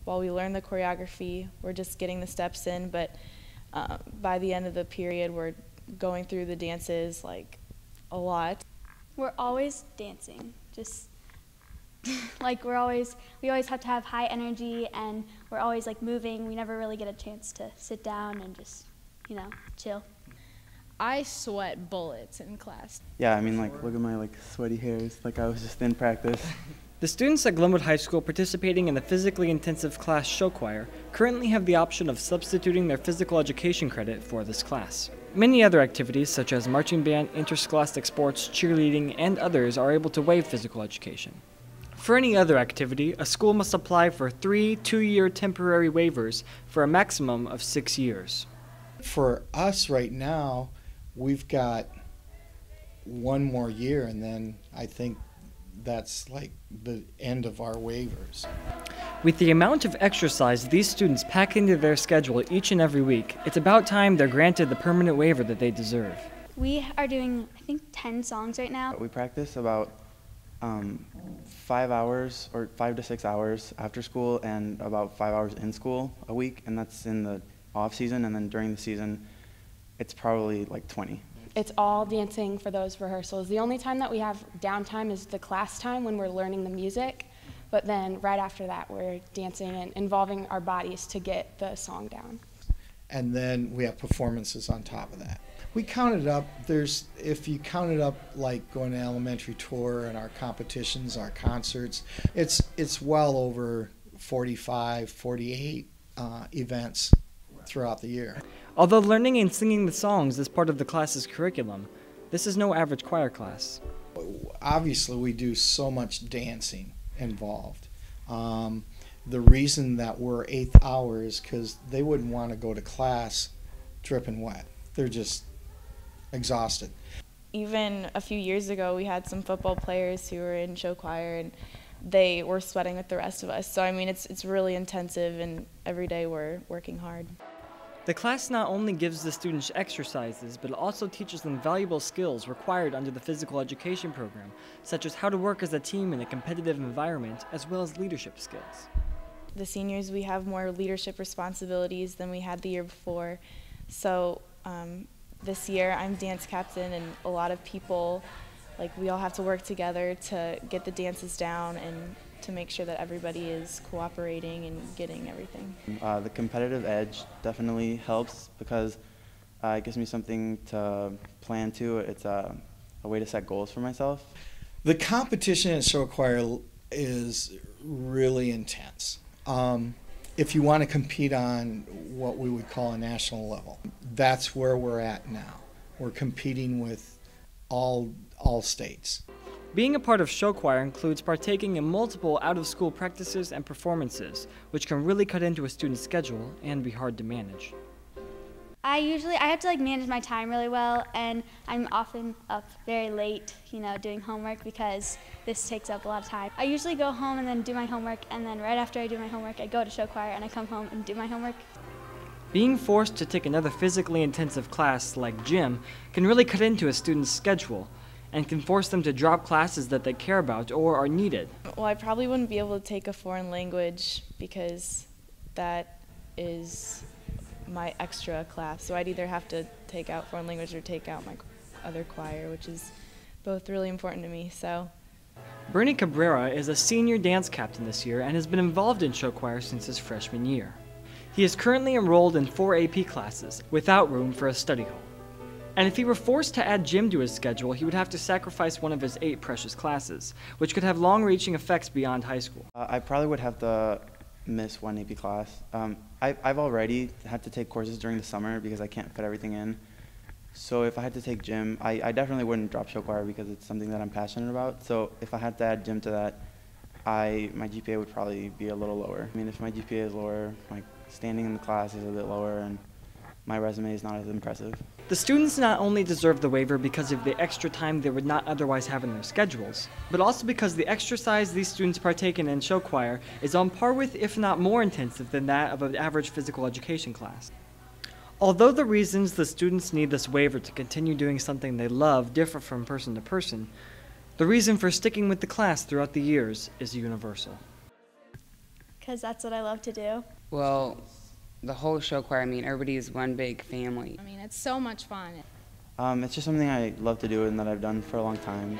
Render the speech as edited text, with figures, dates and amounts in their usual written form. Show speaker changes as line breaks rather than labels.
while we learn the choreography, we're just getting the steps in, but by the end of the period, we're going through the dances like a lot.
We're always dancing, just like we always have to have high energy, and we're always like moving. We never really get a chance to sit down and just, chill.
I sweat bullets in class.
Yeah, I mean, like, look at my sweaty hairs, like I was just in practice.
The students at Glenwood High School participating in the physically intensive class show choir currently have the option of substituting their physical education credit for this class. Many other activities such as marching band, interscholastic sports, cheerleading, and others are able to waive physical education. For any other activity, a school must apply for 3 two-year temporary waivers for a maximum of 6 years.
For us right now, we've got 1 more year, and then I think that's like the end of our waivers.
With the amount of exercise these students pack into their schedule each and every week, it's about time they're granted the permanent waiver that they deserve.
We are doing, I think, 10 songs right now.
We practice about 5 hours or 5 to 6 hours after school and about 5 hours in school a week, and that's in the off season, and then during the season it's probably like 20.
It's all dancing for those rehearsals. The only time that we have downtime is the class time when we're learning the music, but then right after that we're dancing and involving our bodies to get the song down.
And then we have performances on top of that. We counted up, if you counted up like going to elementary tour and our competitions, our concerts, it's well over 45, 48 events throughout the year.
Although learning and singing the songs is part of the class's curriculum, this is no average choir class.
Obviously, we do so much dancing involved. The reason that we're 8th hour is because they wouldn't want to go to class dripping wet. They're just exhausted.
Even a few years ago, we had some football players who were in show choir, and they were sweating with the rest of us. So, I mean, it's really intensive, and every day we're working hard.
The class not only gives the students exercises, but it also teaches them valuable skills required under the physical education program, such as how to work as a team in a competitive environment, as well as leadership skills.
The seniors, we have more leadership responsibilities than we had the year before. So this year I'm dance captain, and a lot of people, we all have to work together to get the dances down and to make sure that everybody is cooperating and getting everything.
The competitive edge definitely helps because it gives me something to plan to. It's a way to set goals for myself.
The competition in show choir is really intense. If you want to compete on what we would call a national level, that's where we're at now. We're competing with all states.
Being a part of show choir includes partaking in multiple out-of-school practices and performances, which can really cut into a student's schedule and be hard to manage.
I have to manage my time really well, and I'm often up very late, doing homework because this takes up a lot of time. I usually go home and then do my homework, and then right after I do my homework, I go to show choir and I come home and do my homework.
Being forced to take another physically intensive class like gym can really cut into a student's schedule and can force them to drop classes that they care about or are needed.
Well, I probably wouldn't be able to take a foreign language because that is my extra class. So I'd either have to take out foreign language or take out my other choir, which is both really important to me. So
Bernie Cabrera is a senior dance captain this year and has been involved in show choir since his freshman year. He is currently enrolled in 4 AP classes without room for a study hall. And if he were forced to add gym to his schedule, he would have to sacrifice one of his 8 precious classes, which could have long-reaching effects beyond high school.
I probably would have to miss 1 AP class. I've already had to take courses during the summer because I can't fit everything in. So if I had to take gym, I definitely wouldn't drop show choir because it's something that I'm passionate about. So if I had to add gym to that, my GPA would probably be a little lower. I mean, if my GPA is lower, my standing in the class is a bit lower, and my resume is not as impressive.
The students not only deserve the waiver because of the extra time they would not otherwise have in their schedules, but also because the exercise these students partake in show choir is on par with, if not more intensive than that of an average physical education class. Although the reasons the students need this waiver to continue doing something they love differ from person to person, the reason for sticking with the class throughout the years is universal.
because that's what I love to do.
Well, the whole show choir, I mean, everybody is one big family.
I mean, it's so much fun.
It's just something I love to do and that I've done for a long time.